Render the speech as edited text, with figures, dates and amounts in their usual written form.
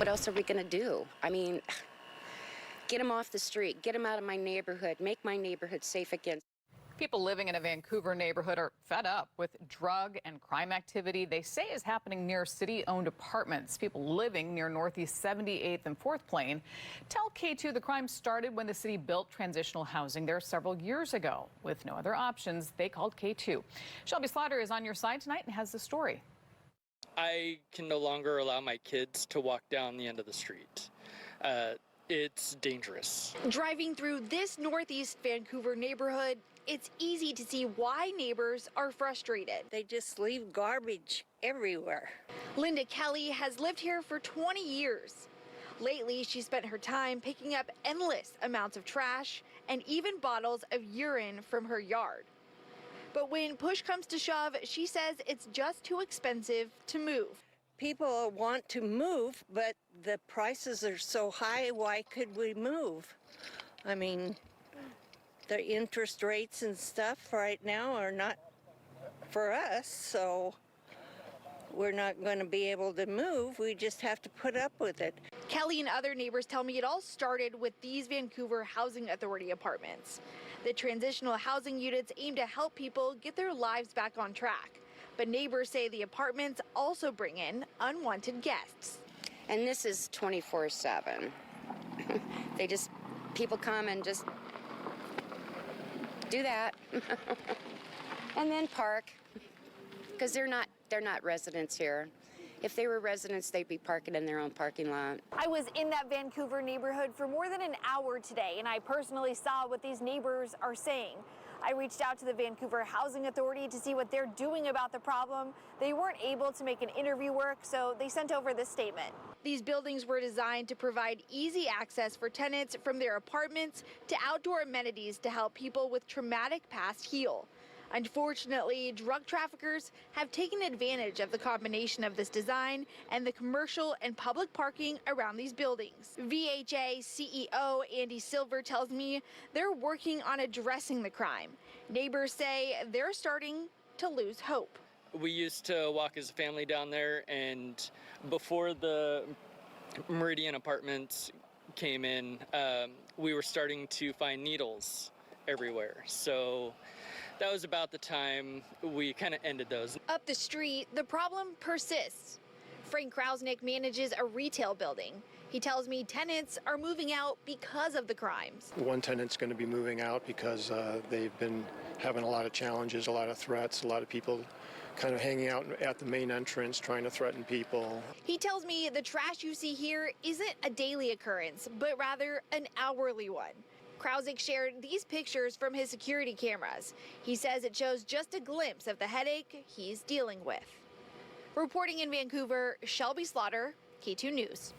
What else are we going to do? I mean, get them off the street, get them out of my neighborhood, make my neighborhood safe again. People living in a Vancouver neighborhood are fed up with drug and crime activity they say is happening near city-owned apartments. People living near Northeast 78th and 4th Plain tell Katu the crime started when the city built transitional housing there several years ago. With no other options, they called Katu. Shelby Slaughter is on your side tonight and has the story. I can no longer allow my kids to walk down the end of the street. It's dangerous. Driving through this Northeast Vancouver neighborhood, it's easy to see why neighbors are frustrated. They just leave garbage everywhere. Linda Kelly has lived here for 20 years. Lately, she spent her time picking up endless amounts of trash and even bottles of urine from her yard. But when push comes to shove, she says it's just too expensive to move. People want to move, but the prices are so high, why could we move? I mean, the interest rates and stuff right now are not for us, so we're not going to be able to move. We just have to put up with it. Kelly and other neighbors tell me it all started with these Vancouver Housing Authority apartments. The transitional housing units aim to help people get their lives back on track. But neighbors say the apartments also bring in unwanted guests. And this is 24/7. People come and just do that. And then park, because they're not residents here. If they were residents, they'd be parking in their own parking lot. I was in that Vancouver neighborhood for more than an hour today, and I personally saw what these neighbors are saying. I reached out to the Vancouver Housing Authority to see what they're doing about the problem. They weren't able to make an interview work, so they sent over this statement. These buildings were designed to provide easy access for tenants from their apartments to outdoor amenities to help people with traumatic past heal. Unfortunately, drug traffickers have taken advantage of the combination of this design and the commercial and public parking around these buildings. VHA CEO Andy Silver tells me they're working on addressing the crime. Neighbors say they're starting to lose hope. We used to walk as a family down there, and before the Meridian apartments came in, we were starting to find needles everywhere. So that was about the time we kind of ended those. Up the street, the problem persists. Frank Krausnick manages a retail building. He tells me tenants are moving out because of the crimes. One tenant's going to be moving out because they've been having a lot of challenges, a lot of threats, a lot of people kind of hanging out at the main entrance trying to threaten people. He tells me the trash you see here isn't a daily occurrence, but rather an hourly one. Krausnick shared these pictures from his security cameras. He says it shows just a glimpse of the headache he's dealing with. Reporting in Vancouver, Shelby Slaughter, K2 News.